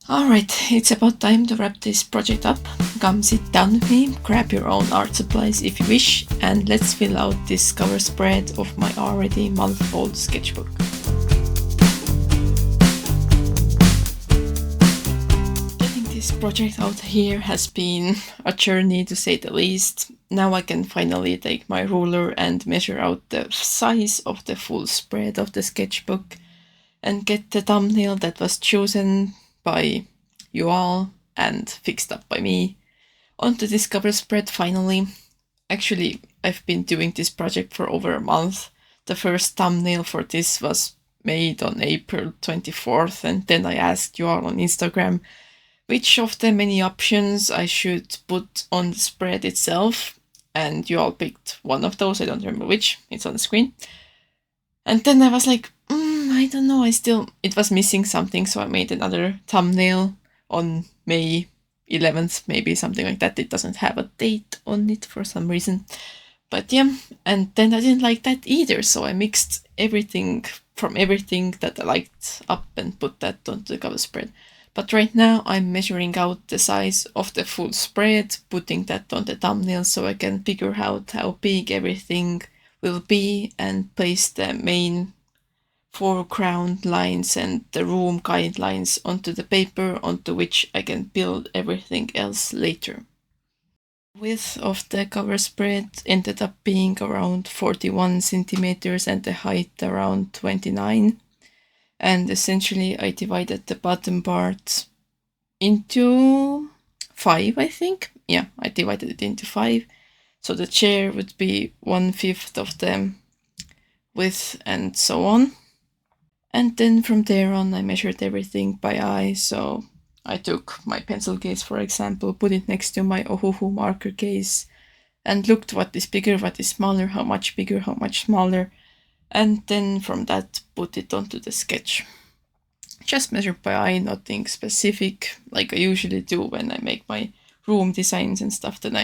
Alright, it's about time to wrap this project up. Come sit down with me, grab your own art supplies if you wish, and let's fill out this cover spread of my already month-old sketchbook. Getting this project out here has been a journey to say the least. Now I can finally take my ruler and measure out the size of the full spread of the sketchbook and get the thumbnail that was chosen by you all and fixed up by me onto this cover spread finally. Actually, I've been doing this project for over a month. The first thumbnail for this was made on April 24th, and then I asked you all on Instagram which of the many options I should put on the spread itself, and you all picked one of those. I don't remember which, it's on the screen. And then I was like, I don't know, it was missing something, so I made another thumbnail on May 11th, maybe something like that. It doesn't have a date on it for some reason. But yeah, and then I didn't like that either, so I mixed everything from everything that I liked up and put that onto the cover spread. But right now I'm measuring out the size of the full spread, putting that on the thumbnail so I can figure out how big everything will be and place the main foreground lines and the room guidelines onto the paper onto which I can build everything else later. Width of the cover spread ended up being around 41 centimeters and the height around 29. And essentially I divided the bottom part into 5, I think. Yeah, I divided it into 5. So the chair would be 1/5 of the width and so on. And then from there on I measured everything by eye. So I took my pencil case, for example, put it next to my Ohuhu marker case and looked what is bigger, what is smaller, how much bigger, how much smaller. And then from that put it onto the sketch. Just measured by eye, nothing specific like I usually do when I make my room designs and stuff. Then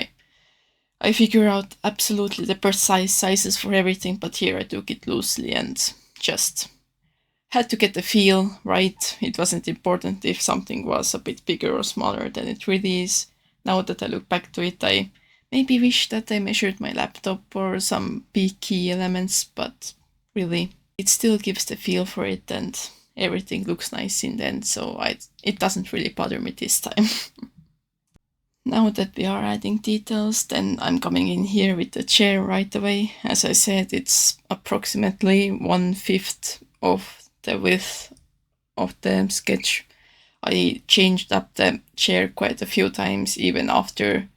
I figure out absolutely the precise sizes for everything, but here I took it loosely and just had to get the feel right. It wasn't important if something was a bit bigger or smaller than it really is. Now that I look back to it, I maybe wish that I measured my laptop or some big key elements, but really, it still gives the feel for it and everything looks nice in the end, so it doesn't really bother me this time. Now that we are adding details, then I'm coming in here with the chair right away. As I said, it's approximately 1/5 of the width of the sketch. I changed up the chair quite a few times even after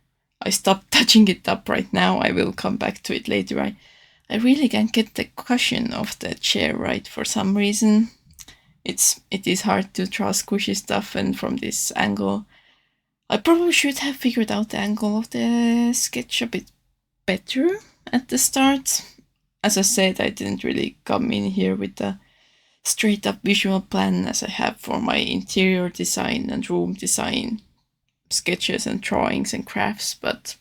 I stopped touching it up right now. I will come back to it later. I really can't get the cushion of the chair right for some reason. It is hard to draw squishy stuff, and from this angle I probably should have figured out the angle of the sketch a bit better at the start. As I said, I didn't really come in here with a straight up visual plan as I have for my interior design and room design sketches and drawings and crafts, but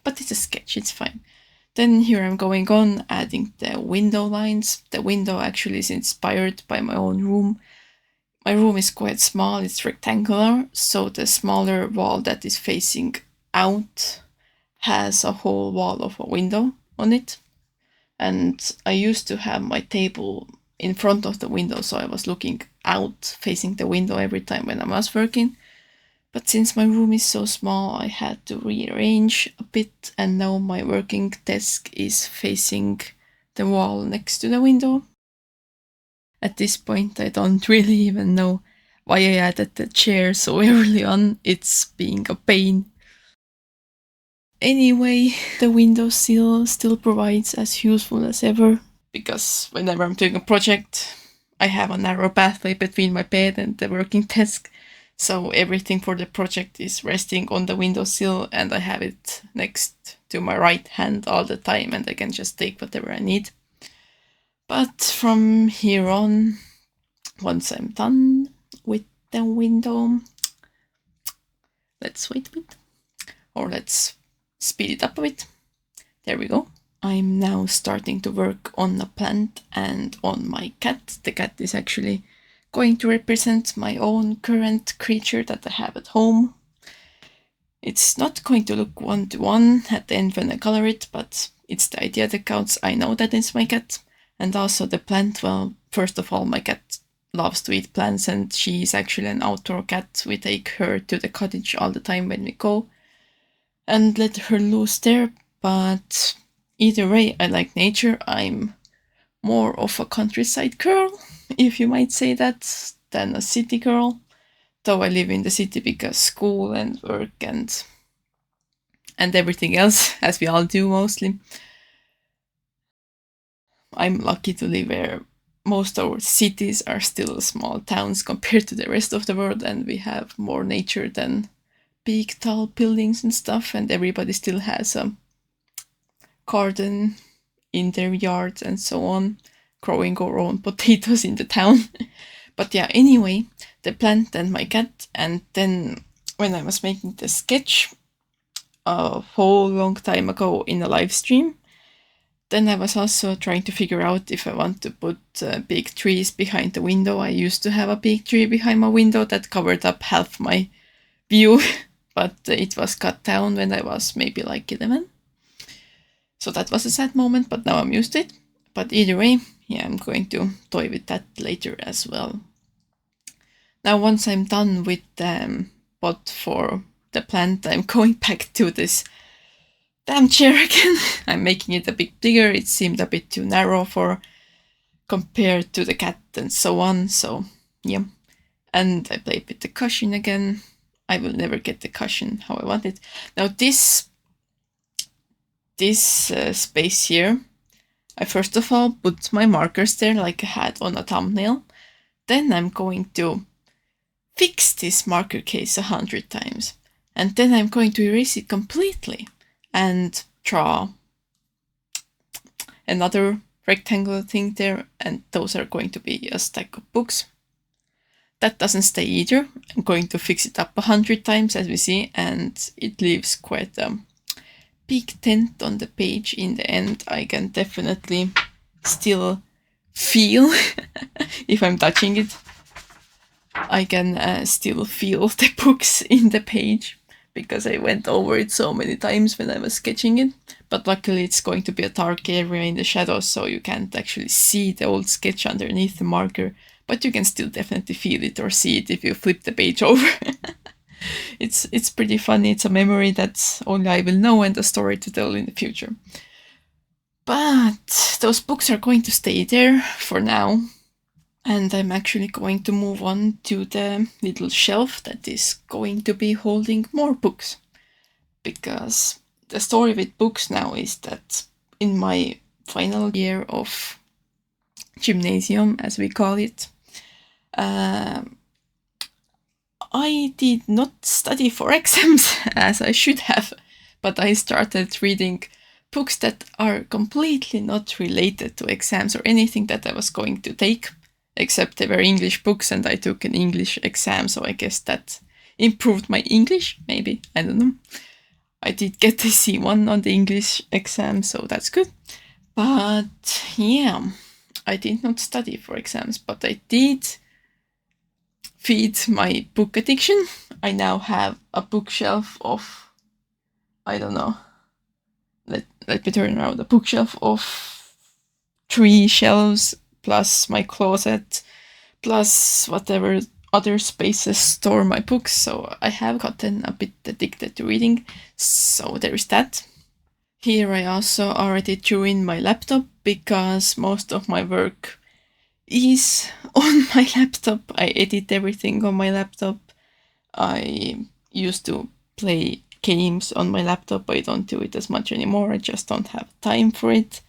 it's a sketch, it's fine. Then here I'm going on adding the window lines. The window actually is inspired by my own room. My room is quite small, it's rectangular, so the smaller wall that is facing out has a whole wall of a window on it. And I used to have my table in front of the window, so I was looking out facing the window every time when I was working. But since my room is so small, I had to rearrange a bit, and now my working desk is facing the wall next to the window. At this point, I don't really even know why I added the chair so early on. It's being a pain. Anyway, the windowsill still provides as useful as ever, because whenever I'm doing a project, I have a narrow pathway between my bed and the working desk, so everything for the project is resting on the windowsill, and I have it next to my right hand all the time, and I can just take whatever I need. But from here on, once I'm done with the window, let's wait a bit, or let's speed it up a bit. There we go. I'm now starting to work on a plant and on my cat. The cat is actually going to represent my own current creature that I have at home. It's not going to look one-to-one at the end when I color it, but it's the idea that counts. I know that it's my cat. And also the plant, well, first of all, my cat loves to eat plants, and she's actually an outdoor cat. We take her to the cottage all the time when we go and let her loose there. But either way, I like nature. I'm more of a countryside girl, if you might say that, than a city girl. Though I live in the city because school and work and everything else, as we all do mostly. I'm lucky to live where most of our cities are still small towns compared to the rest of the world, and we have more nature than big tall buildings and stuff, and everybody still has a garden in their yards and so on, growing our own potatoes in the town. But yeah, anyway, the plant and my cat. And then when I was making the sketch a whole long time ago in a live stream, then I was also trying to figure out if I want to put big trees behind the window. I used to have a big tree behind my window that covered up half my view, but it was cut down when I was maybe like 11. So that was a sad moment, but now I'm used to it. But either way, yeah, I'm going to toy with that later as well. Now, once I'm done with the pot for the plant, I'm going back to this damn chair again. I'm making it a bit bigger. It seemed a bit too narrow for compared to the cat and so on. So yeah, and I played with the cushion again. I will never get the cushion how I want it. Now this space here, I first of all put my markers there like I had on a thumbnail. Then I'm going to fix this marker case 100 times. And then I'm going to erase it completely and draw another rectangular thing there, and those are going to be a stack of books. That doesn't stay either. I'm going to fix it up 100 times, as we see, and it leaves quite a big dent on the page in the end. I can definitely still feel, if I'm touching it, I can still feel the books in the page, because I went over it so many times when I was sketching it. But luckily it's going to be a dark area in the shadows, so you can't actually see the old sketch underneath the marker, but you can still definitely feel it or see it if you flip the page over. It's pretty funny. It's a memory that only I will know and a story to tell in the future. But those books are going to stay there for now. And I'm actually going to move on to the little shelf that is going to be holding more books. Because the story with books now is that in my final year of gymnasium, as we call it, I did not study for exams as I should have, but I started reading books that are completely not related to exams or anything that I was going to take, except they were English books and I took an English exam, so I guess that improved my English, maybe, I don't know. I did get a C1 on the English exam, so that's good. But yeah, I did not study for exams, but I did feed my book addiction. I now have a bookshelf of, I don't know, let me turn around, a bookshelf of 3 shelves, plus my closet, plus whatever other spaces store my books, so I have gotten a bit addicted to reading, so there is that. Here I also already drew in my laptop, because most of my work is on my laptop. I edit everything on my laptop. I used to play games on my laptop. I don't do it as much anymore. I just don't have time for it.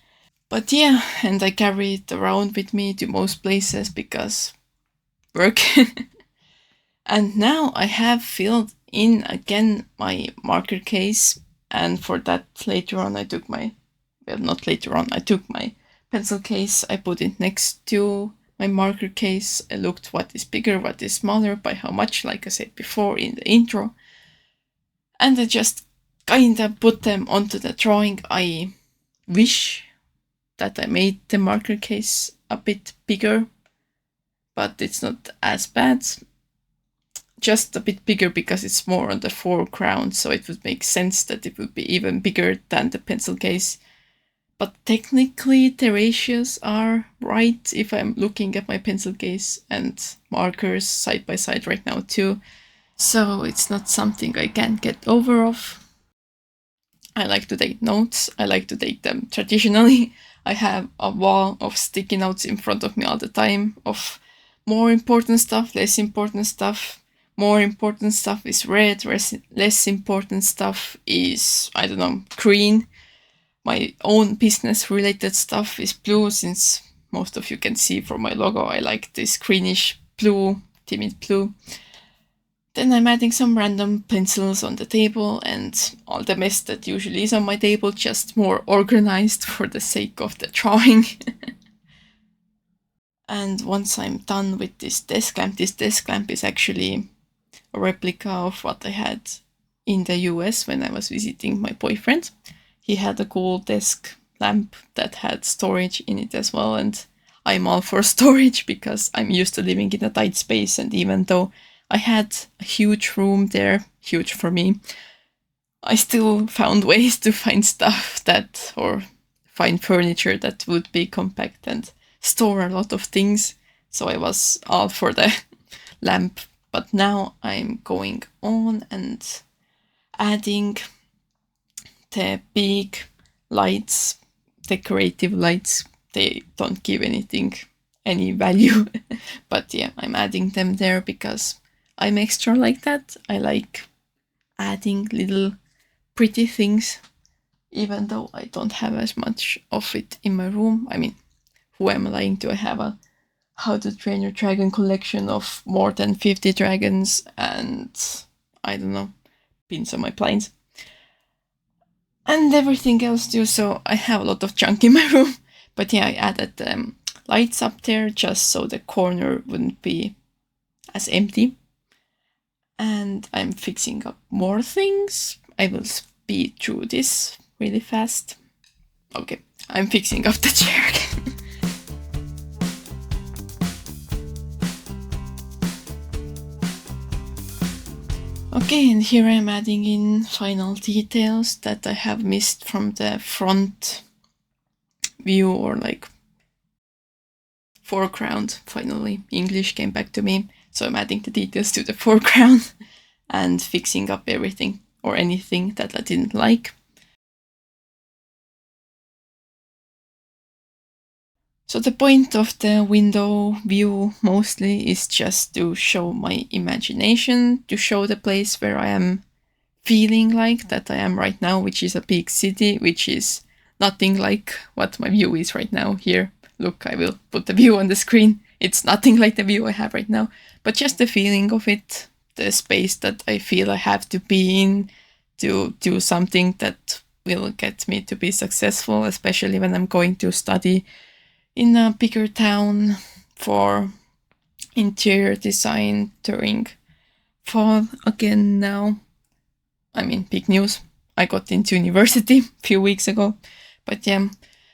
But yeah, and I carry it around with me to most places because work. And now I have filled in again my marker case, and for that later on I took my, well, not later on, I took my pencil case, I put it next to my marker case. I looked what is bigger, what is smaller, by how much, like I said before in the intro. And I just kinda put them onto the drawing. I wish that I made the marker case a bit bigger, but it's not as bad. Just a bit bigger because it's more on the foreground, so it would make sense that it would be even bigger than the pencil case. But technically the ratios are right if I'm looking at my pencil case and markers side by side right now too. So it's not something I can't get over of. I like to take notes. I like to take them traditionally. I have a wall of sticky notes in front of me all the time of more important stuff, less important stuff. More important stuff is red, less important stuff is, I don't know, green. My own business related stuff is blue, since most of you can see from my logo I like this greenish blue, timid blue. Then I'm adding some random pencils on the table and all the mess that usually is on my table, just more organized for the sake of the drawing. And once I'm done with this desk lamp is actually a replica of what I had in the US when I was visiting my boyfriend. He had a cool desk lamp that had storage in it as well, and I'm all for storage because I'm used to living in a tight space, and even though I had a huge room there, huge for me, I still found ways to find stuff that, or find furniture that would be compact and store a lot of things. So I was all for the lamp. But now I'm going on and adding the big lights, decorative lights. They don't give anything, any value. But yeah, I'm adding them there because I'm extra like that. I like adding little pretty things, even though I don't have as much of it in my room. I mean, who am I lying to? I have a How to Train Your Dragon collection of more than 50 dragons and, I don't know, pins on my planes. And everything else too, so I have a lot of junk in my room. But yeah, I added lights up there just so the corner wouldn't be as empty. And I'm fixing up more things. I will speed through this really fast. Okay, I'm fixing up the chair again. Okay, and here I'm adding in final details that I have missed from the front view, or like foreground. Finally, English came back to me. So I'm adding the details to the foreground and fixing up everything or anything that I didn't like. So the point of the window view mostly is just to show my imagination, to show the place where I am feeling like that I am right now, which is a big city, which is nothing like what my view is right now here. Look, I will put the view on the screen. It's nothing like the view I have right now, but just the feeling of it, the space that I feel I have to be in to do something that will get me to be successful, especially when I'm going to study in a bigger town for interior design during fall again now. I mean, big news. I got into university a few weeks ago. But yeah,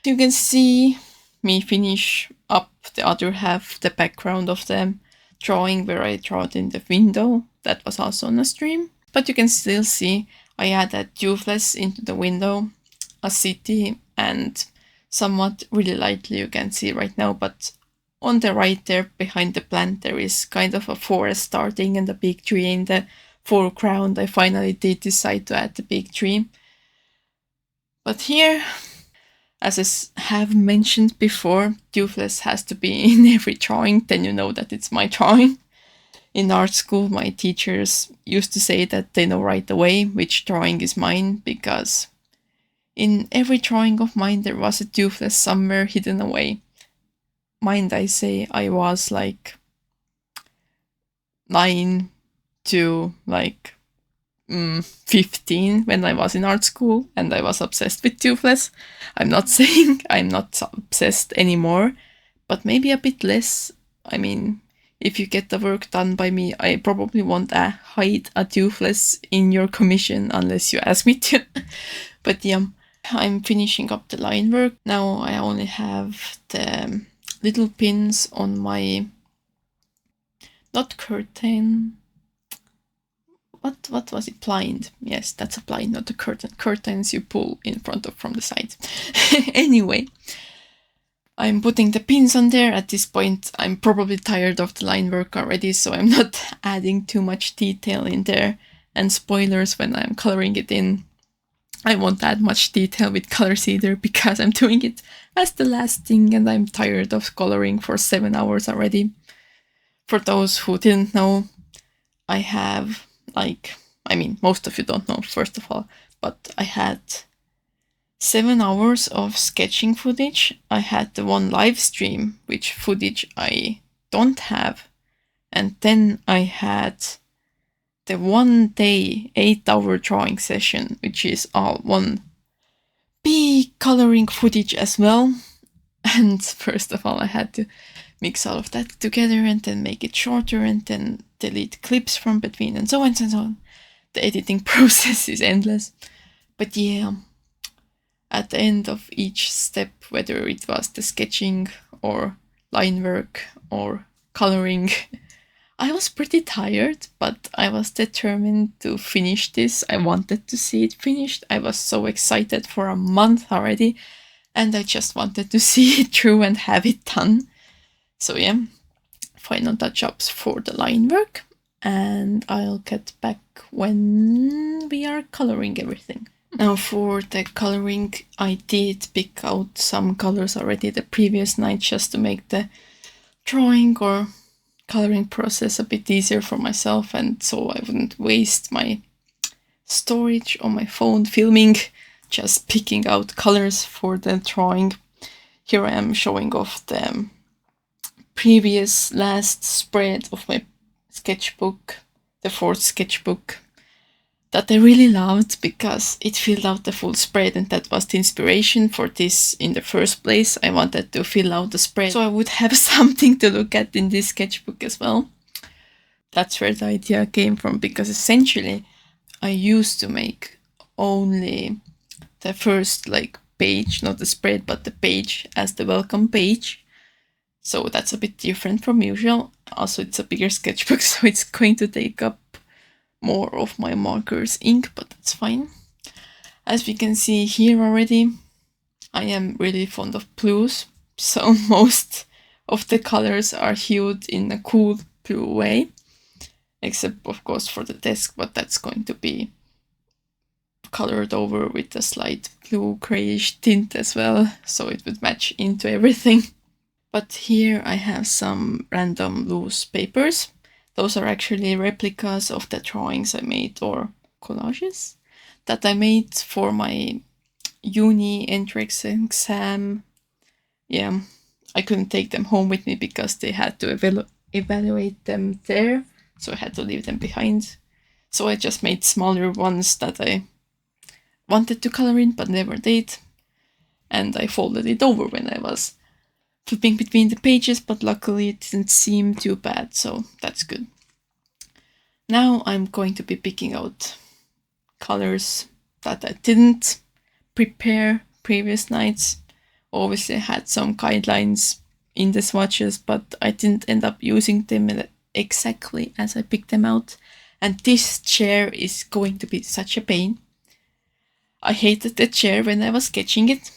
you can see me finish up the other half, the background of the drawing where I draw it in the window. That was also on a stream. But you can still see I added tubeless into the window, a city, and somewhat really lightly you can see right now, but on the right there behind the plant there is kind of a forest starting and a big tree in the foreground. I finally did decide to add the big tree. But here, as I have mentioned before, tubeless has to be in every drawing, then you know that it's my drawing. In art school, my teachers used to say that they know right away which drawing is mine, because in every drawing of mine there was a tubeless somewhere hidden away. Mind I say, I was like 9 to like 15 when I was in art school, and I was obsessed with tubeless. I'm not saying I'm not obsessed anymore, but maybe a bit less. I mean, if you get the work done by me, I probably won't hide a tubeless in your commission unless you ask me to. But yeah, I'm finishing up the line work. Now I only have the little pins on my not curtain. What was it? Blind. Yes, that's a blind, not a curtain. Curtains you pull in front of from the side. Anyway, I'm putting the pins on there. At this point, I'm probably tired of the line work already, so I'm not adding too much detail in there. And spoilers, when I'm coloring it in, I won't add much detail with colors either, because I'm doing it as the last thing and I'm tired of coloring for 7 hours already. For those who didn't know, I have, like, I mean, most of you don't know, first of all, but I had 7 hours of sketching footage. I had the one live stream, which footage I don't have. And then I had the 1 day, 8-hour drawing session, which is all one big coloring footage as well. And first of all, I had to mix all of that together and then make it shorter and then delete clips from between and so on and so on. The editing process is endless. But yeah, at the end of each step, whether it was the sketching or line work or coloring, I was pretty tired, but I was determined to finish this. I wanted to see it finished. I was so excited for a month already, and I just wanted to see it through and have it done. So yeah, final touch-ups for the line work, and I'll get back when we are coloring everything. Now for the coloring, I did pick out some colors already the previous night just to make the drawing or coloring process a bit easier for myself, and so I wouldn't waste my storage on my phone filming, just picking out colors for the drawing. Here I am showing off the previous last spread of my sketchbook, the 4th sketchbook, that I really loved because it filled out the full spread, and that was the inspiration for this in the first place. I wanted to fill out the spread so I would have something to look at in this sketchbook as well. That's where the idea came from, because essentially I used to make only the first page, not the spread, but the page as the welcome page. So that's a bit different from usual. Also, it's a bigger sketchbook, so it's going to take up more of my marker's ink, but that's fine. As we can see here already, I am really fond of blues, so most of the colors are hued in a cool blue way, except of course for the desk, but that's going to be colored over with a slight blue grayish tint as well, so it would match into everything. But here I have some random loose papers. Those are actually replicas of the drawings I made, or collages, that I made for my uni entrance exam. Yeah, I couldn't take them home with me because they had to evaluate them there, so I had to leave them behind. So I just made smaller ones that I wanted to color in but never did, and I folded it over when I was flipping between the pages, but luckily it didn't seem too bad, so that's good. Now I'm going to be picking out colors that I didn't prepare previous nights. Obviously I had some guidelines in the swatches, but I didn't end up using them exactly as I picked them out. And this chair is going to be such a pain. I hated the chair when I was sketching it.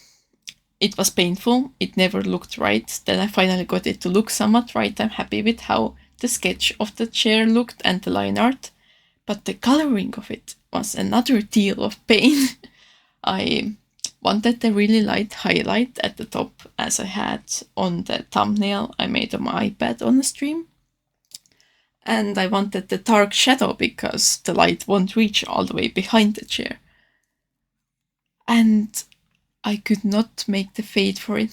It was painful, it never looked right. Then I finally got it to look somewhat right. I'm happy with how the sketch of the chair looked and the line art, but the coloring of it was another deal of pain. I wanted a really light highlight at the top, as I had on the thumbnail I made on my iPad on the stream. And I wanted the dark shadow because the light won't reach all the way behind the chair. And I could not make the fade for it.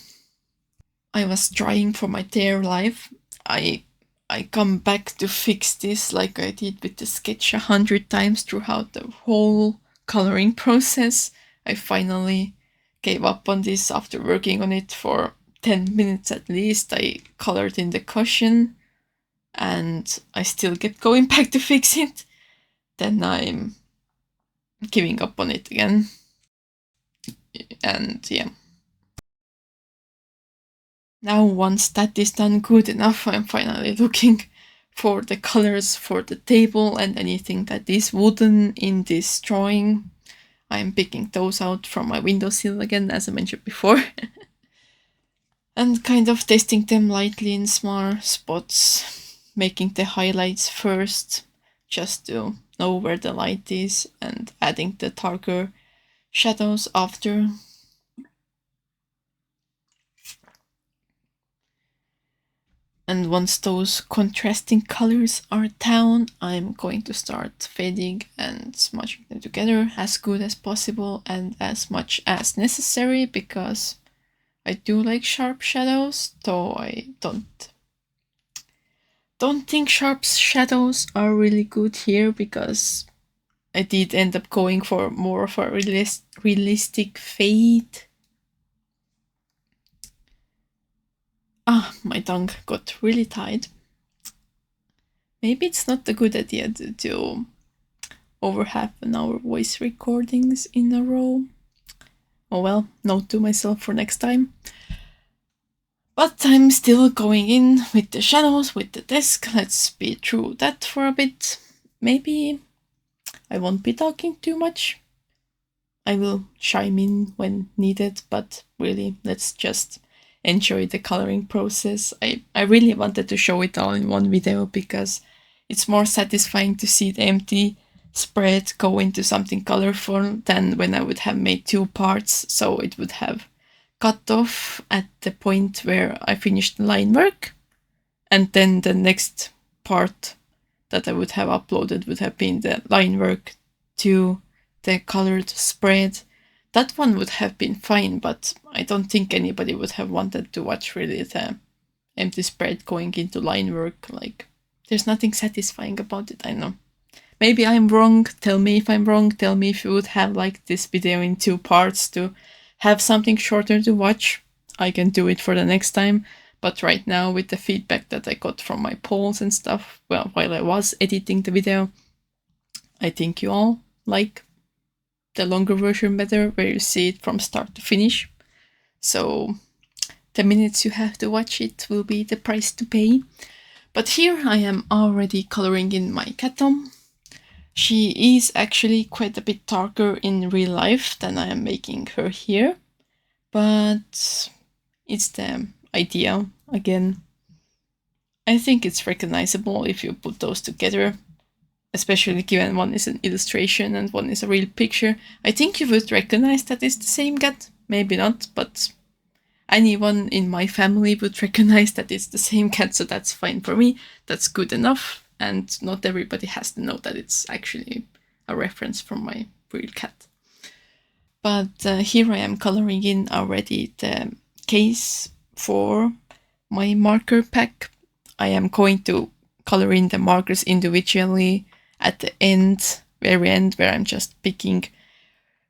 I was trying for my dear life. I come back to fix this like I did with the sketch 100 times throughout the whole coloring process. I finally gave up on this after working on it for 10 minutes at least. I colored in the cushion and I still kept going back to fix it. Then I'm giving up on it again. And yeah. Now once that is done good enough, I'm finally looking for the colors for the table and anything that is wooden in this drawing. I'm picking those out from my windowsill again, as I mentioned before. And kind of testing them lightly in small spots, making the highlights first, just to know where the light is, and adding the darker shadows after. And once those contrasting colors are down, I'm going to start fading and smudging them together as good as possible and as much as necessary, because I do like sharp shadows, though I don't think sharp shadows are really good here, because I did end up going for more of a realistic fade. My tongue got really tied. Maybe it's not a good idea to do over half an hour voice recordings in a row. Oh well, note to myself for next time. But I'm still going in with the shadows, with the desk. Let's be through that for a bit. Maybe I won't be talking too much. I will chime in when needed, but really, let's just enjoy the coloring process. I really wanted to show it all in one video, because it's more satisfying to see the empty spread go into something colorful than when I would have made 2 parts, so it would have cut off at the point where I finished the line work, and then the next part that I would have uploaded would have been the line work to the colored spread. That one would have been fine, but I don't think anybody would have wanted to watch really the empty spread going into line work. Like, there's nothing satisfying about it, I know. Maybe I'm wrong, tell me if I'm wrong, tell me if you would have liked this video in 2 parts to have something shorter to watch. I can do it for the next time, but right now, with the feedback that I got from my polls and stuff, well, while I was editing the video, I think you all like the longer version better, where you see it from start to finish. So the minutes you have to watch it will be the price to pay. But here I am already coloring in my Katom. She is actually quite a bit darker in real life than I am making her here, but it's the idea again. I think it's recognizable if you put those together, especially given one is an illustration and one is a real picture. I think you would recognize that it's the same cat. Maybe not, but anyone in my family would recognize that it's the same cat, so that's fine for me. That's good enough, and not everybody has to know that it's actually a reference from my real cat. But here I am coloring in already the case for my marker pack. I am going to color in the markers individually at the end, very end, where I'm just picking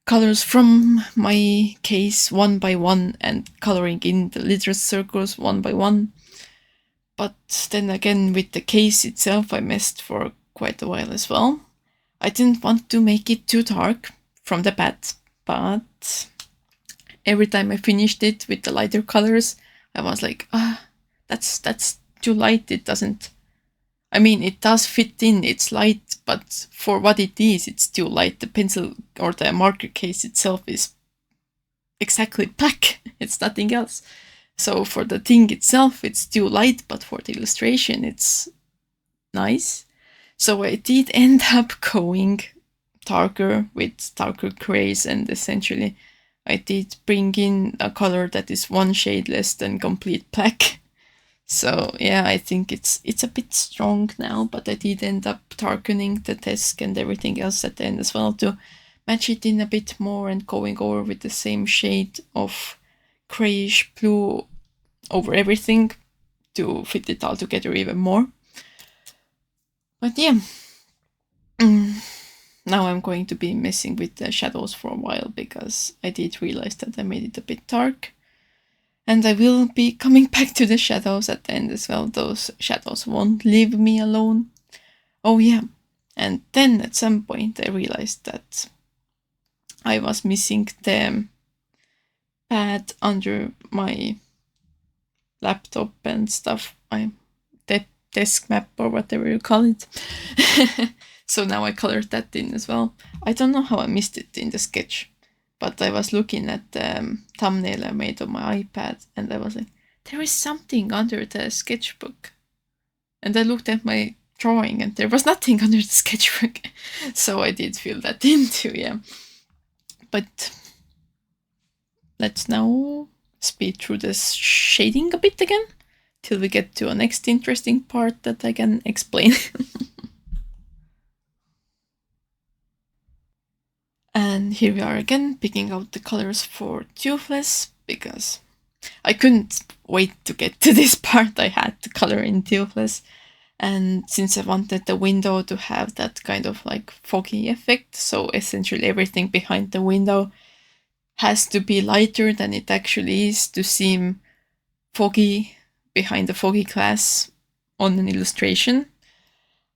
colors from my case one by one and coloring in the little circles one by one. But then again, with the case itself, I messed for quite a while as well. I didn't want to make it too dark from the bat, but every time I finished it with the lighter colors, I was like, that's too light. It doesn't, I mean, it does fit in, it's light, but for what it is, it's too light. The pencil or the marker case itself is exactly black. It's nothing else. So for the thing itself, it's too light, but for the illustration, it's nice. So I did end up going darker with darker grays, and essentially I did bring in a color that is 1 shade less than complete black. So yeah, I think it's a bit strong now, but I did end up darkening the desk and everything else at the end as well to match it in a bit more, and going over with the same shade of grayish blue over everything to fit it all together even more. But yeah, now I'm going to be messing with the shadows for a while, because I did realize that I made it a bit dark. And I will be coming back to the shadows at the end as well. Those shadows won't leave me alone. Oh yeah, and then at some point I realized that I was missing the pad under my laptop and stuff. The desk map or whatever you call it. So now I colored that in as well. I don't know how I missed it in the sketch, but I was looking at the thumbnail I made on my iPad and I was like, there is something under the sketchbook. And I looked at my drawing and there was nothing under the sketchbook. So I did fill that in too, yeah. But let's now speed through this shading a bit again till we get to a next interesting part that I can explain. And here we are again, picking out the colors for Toothless, because I couldn't wait to get to this part. I had to color in Toothless. And since I wanted the window to have that kind of like foggy effect, so essentially everything behind the window has to be lighter than it actually is to seem foggy behind the foggy glass on an illustration.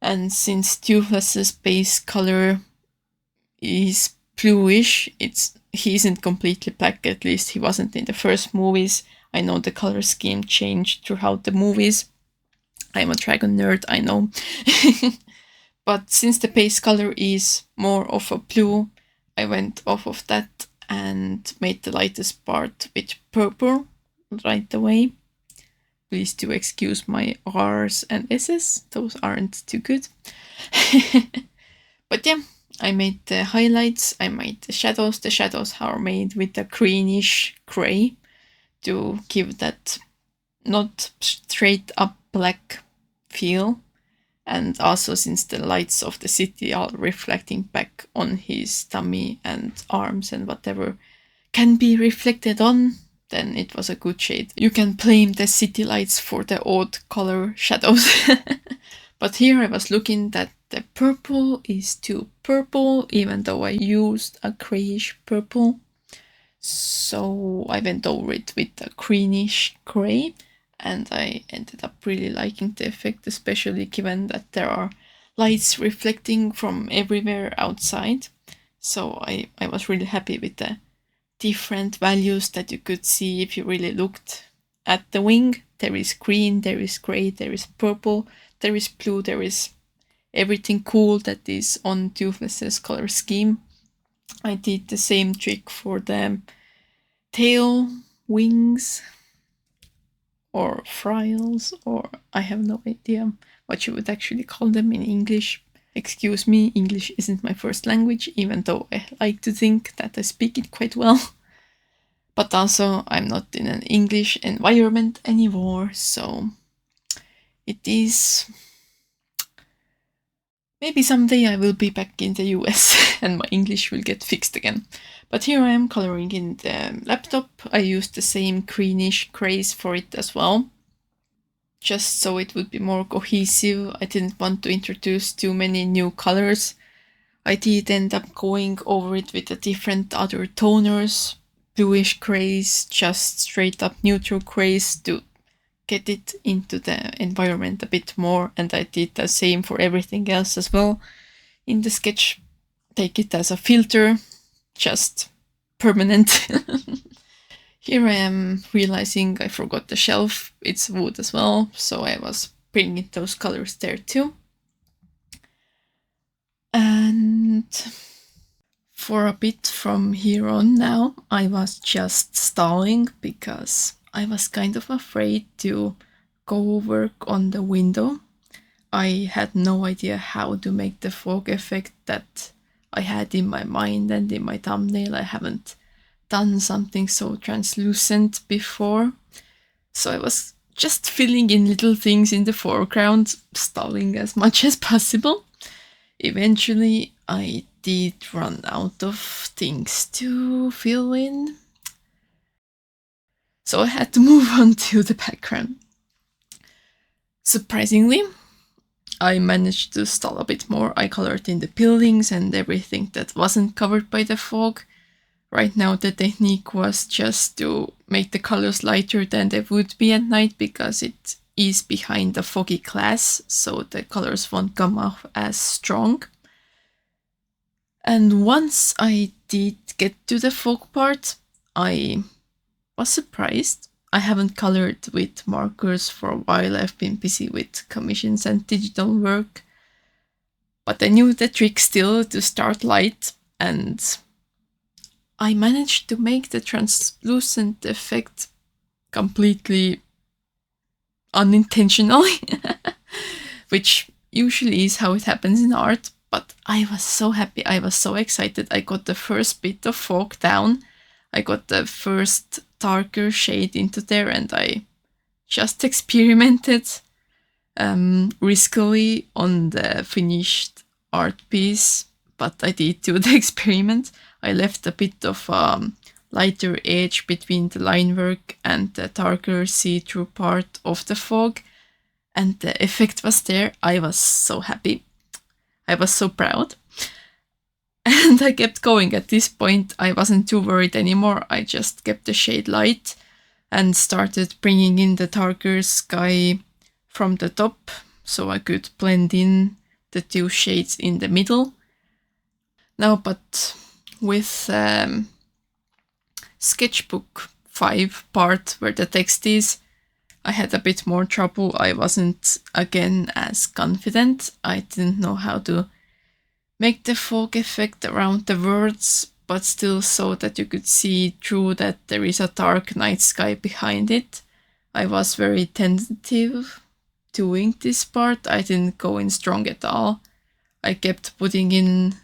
And since Toothless's base color is bluish, he isn't completely black, at least he wasn't in the first movies. I know the color scheme changed throughout the movies. I'm a dragon nerd, I know. But since the base color is more of a blue, I went off of that and made the lightest part with purple right away. Please do excuse my R's and S's, those aren't too good. But yeah, I made the highlights, I made the shadows. The shadows are made with a greenish gray to give that not straight up black feel. And also since the lights of the city are reflecting back on his tummy and arms and whatever can be reflected on, then it was a good shade. You can blame the city lights for the odd color shadows. But here I was looking that the purple is too purple, even though I used a grayish purple. So I went over it with a greenish gray, and I ended up really liking the effect, especially given that there are lights reflecting from everywhere outside. So I was really happy with the different values that you could see if you really looked at the wing. There is green, there is gray, there is purple, there is blue, there is everything cool that is on Toothless's color scheme. I did the same trick for the tail, wings, or frills, or I have no idea what you would actually call them in English. Excuse me, English isn't my first language, even though I like to think that I speak it quite well. But also, I'm not in an English environment anymore, so it is... Maybe someday I will be back in the US and my English will get fixed again. But here I am coloring in the laptop. I used the same greenish grays for it as well, just so it would be more cohesive. I didn't want to introduce too many new colors. I did end up going over it with the different other toners, bluish grays, just straight up neutral grays to get it into the environment a bit more, and I did the same for everything else as well in the sketch. Take it as a filter, just permanent. Here I am realizing I forgot the shelf. It's wood as well, so I was bringing those colors there too. And for a bit from here on now, I was just stalling because I was kind of afraid to go work on the window. I had no idea how to make the fog effect that I had in my mind and in my thumbnail. I haven't done something so translucent before. So I was just filling in little things in the foreground, stalling as much as possible. Eventually, I did run out of things to fill in. So I had to move on to the background. Surprisingly, I managed to stall a bit more. I colored in the buildings and everything that wasn't covered by the fog. Right now the technique was just to make the colors lighter than they would be at night because it is behind the foggy glass, so the colors won't come off as strong. And once I did get to the fog part, I was surprised. I haven't colored with markers for a while. I've been busy with commissions and digital work. But I knew the trick still to start light, and I managed to make the translucent effect completely unintentionally, which usually is how it happens in art. But I was so happy, I was so excited. I got the first bit of fog down, I got the first darker shade into there, and I just experimented riskily on the finished art piece, but I did do the experiment. I left a bit of lighter edge between the line work and the darker see-through part of the fog, and the effect was there. I was so happy. I was so proud. And I kept going. At this point, I wasn't too worried anymore. I just kept the shade light and started bringing in the darker sky from the top so I could blend in the two shades in the middle. Now, but with Sketchbook 5 part where the text is, I had a bit more trouble. I wasn't again as confident. I didn't know how to make the fog effect around the words, but still so that you could see through that there is a dark night sky behind it. I was very tentative doing this part. I didn't go in strong at all. I kept putting in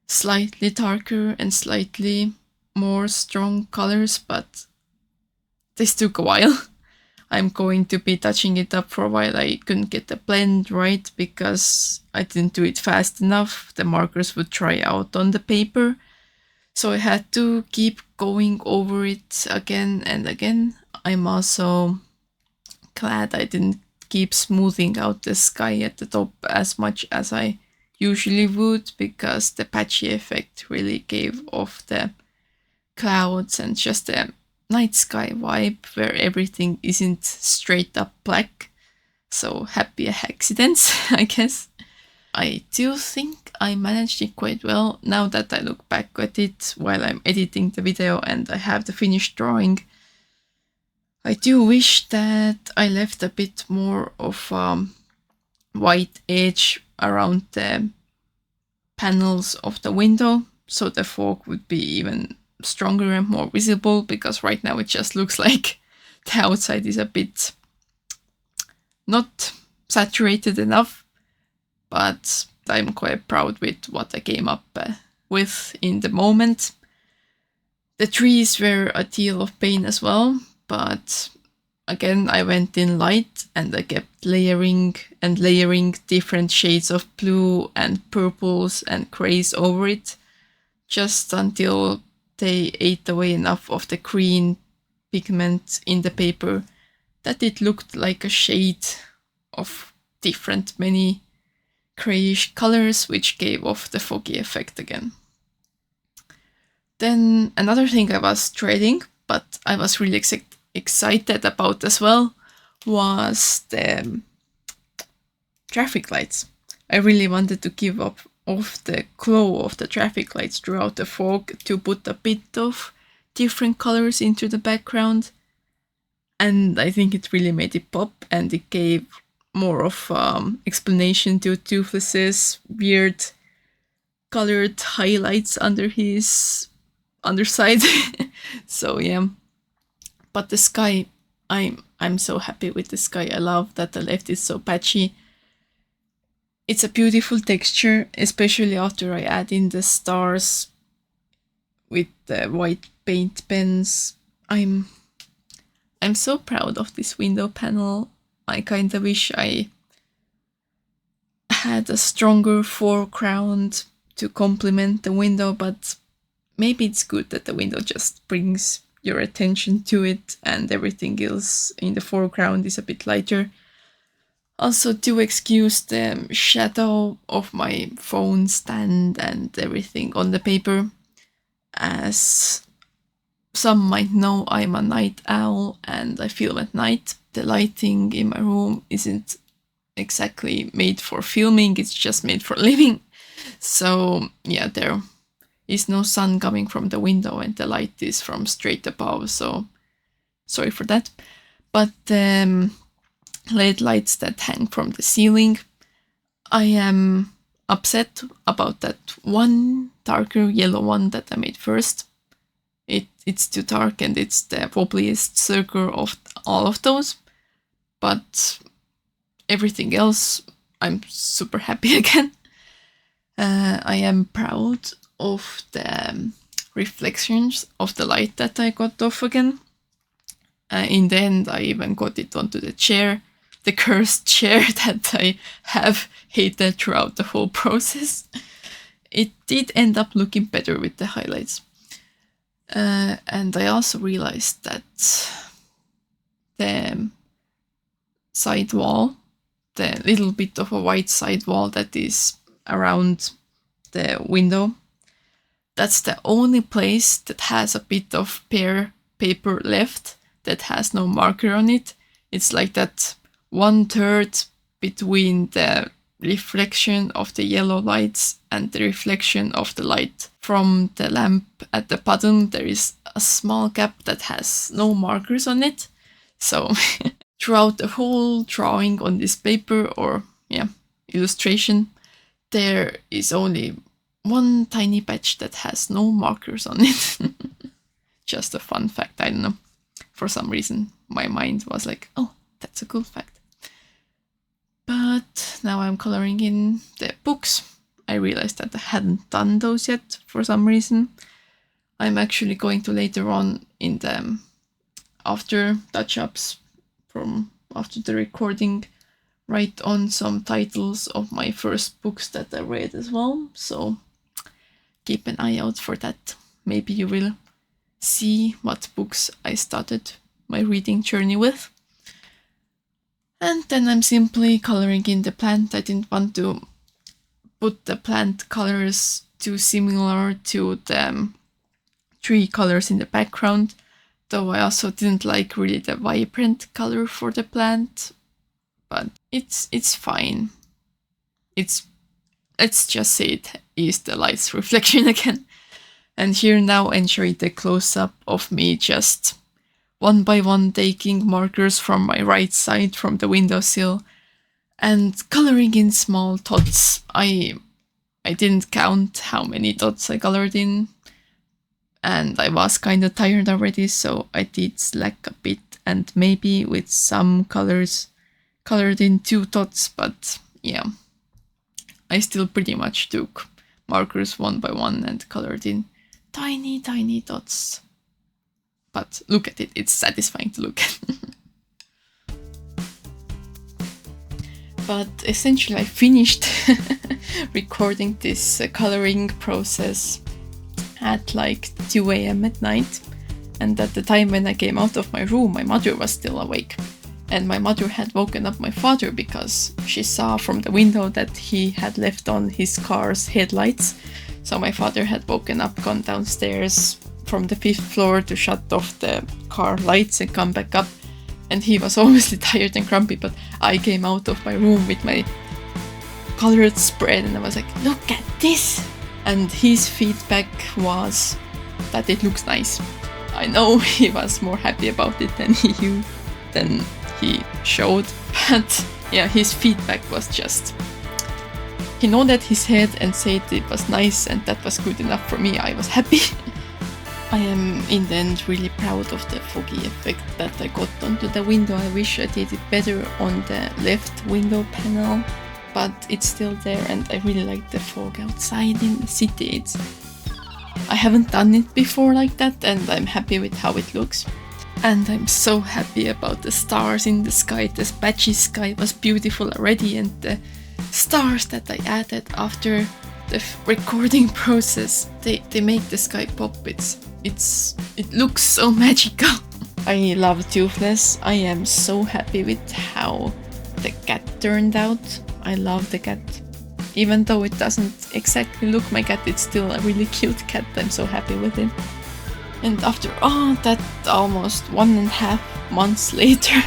slightly darker and slightly more strong colors, but this took a while. I'm going to be touching it up for a while. I couldn't get the blend right because I didn't do it fast enough. The markers would dry out on the paper, so I had to keep going over it again and again. I'm also glad I didn't keep smoothing out the sky at the top as much as I usually would, because the patchy effect really gave off the clouds and just the night sky vibe where everything isn't straight up black. So happy accidents, I guess. I do think I managed it quite well now that I look back at it while I'm editing the video and I have the finished drawing. I do wish that I left a bit more of white edge around the panels of the window so the fog would be even stronger and more visible, because right now it just looks like the outside is a bit not saturated enough, but I'm quite proud with what I came up with in the moment. The trees were a deal of pain as well, but again I went in light and I kept layering and layering different shades of blue and purples and grays over it, just until they ate away enough of the green pigment in the paper that it looked like a shade of many grayish colors, which gave off the foggy effect again. Then another thing I was dreading, but I was really excited about as well, was the traffic lights. I really wanted to give up of the glow of the traffic lights throughout the fog to put a bit of different colors into the background, and I think it really made it pop, and it gave more of explanation to Toothless's weird colored highlights under his underside. So yeah, but the sky, I'm so happy with the sky. I love that I left it so patchy. It's a beautiful texture, especially after I add in the stars with the white paint pens. I'm so proud of this window panel. I kinda wish I had a stronger foreground to complement the window, but maybe it's good that the window just brings your attention to it and everything else in the foreground is a bit lighter. Also, to excuse the shadow of my phone stand and everything on the paper. As some might know, I'm a night owl and I film at night. The lighting in my room isn't exactly made for filming, it's just made for living. So yeah, there is no sun coming from the window and the light is from straight above, so sorry for that. But LED lights that hang from the ceiling, I am upset about that one darker yellow one that I made first. It's too dark and it's the wobbliest circle of all of those. But everything else, I'm super happy again. I am proud of the reflections of the light that I got off again. In the end, I even got it onto the chair, the cursed chair that I have hated throughout the whole process. It did end up looking better with the highlights. And I also realized that the side wall, the little bit of a white side wall that is around the window, that's the only place that has a bit of pear paper left that has no marker on it. It's like that 1/3 between the reflection of the yellow lights and the reflection of the light from the lamp at the bottom. There is a small gap that has no markers on it. So throughout the whole drawing on this paper, or illustration, there is only one tiny patch that has no markers on it. Just a fun fact, I don't know. For some reason, my mind was like, oh, that's a cool fact. But now I'm coloring in the books. I realized that I hadn't done those yet for some reason. I'm actually going to later on in the after touch-ups from after the recording write on some titles of my first books that I read as well. So keep an eye out for that. Maybe you will see what books I started my reading journey with. And then I'm simply coloring in the plant. I didn't want to put the plant colors too similar to the tree colors in the background, though I also didn't like really the vibrant color for the plant. But it's fine. Let's just say it is the light's reflection again. And here now enjoy the close-up of me just one by one taking markers from my right side from the windowsill and coloring in small dots. I didn't count how many dots I colored in, and I was kind of tired already, so I did slack a bit and maybe with some colors colored in 2 dots, but yeah, I still pretty much took markers one by one and colored in tiny dots. But look at it, it's satisfying to look at. But essentially I finished recording this coloring process at like 2 a.m. at night. And at the time when I came out of my room, my mother was still awake. And my mother had woken up my father because she saw from the window that he had left on his car's headlights. So my father had woken up, gone downstairs from the 5th floor to shut off the car lights and come back up. And he was obviously tired and grumpy, but I came out of my room with my colored spread and I was like, look at this! And his feedback was that it looks nice. I know he was more happy about it than he showed, but yeah, his feedback was just, he nodded his head and said it was nice and that was good enough for me. I was happy. I am in the end really proud of the foggy effect that I got onto the window. I wish I did it better on the left window panel, but it's still there and I really like the fog outside in the city. I haven't done it before like that and I'm happy with how it looks. And I'm so happy about the stars in the sky. The patchy sky was beautiful already, and the stars that I added after the recording process, they make the sky pop. It looks so magical. I love Toothless. I am so happy with how the cat turned out. I love the cat. Even though it doesn't exactly look my cat, it's still a really cute cat. I'm so happy with it. And after all that, almost 1.5 months later,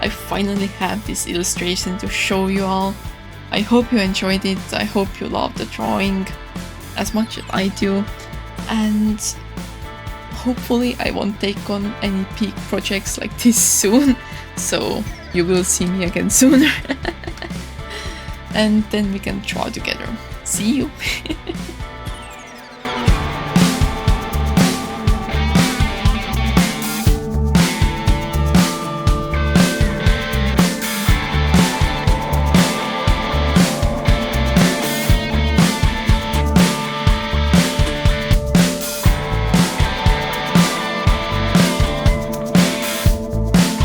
I finally have this illustration to show you all. I hope you enjoyed it. I hope you loved the drawing as much as I do. And hopefully I won't take on any peak projects like this soon, so you will see me again sooner. And then we can draw together. See you!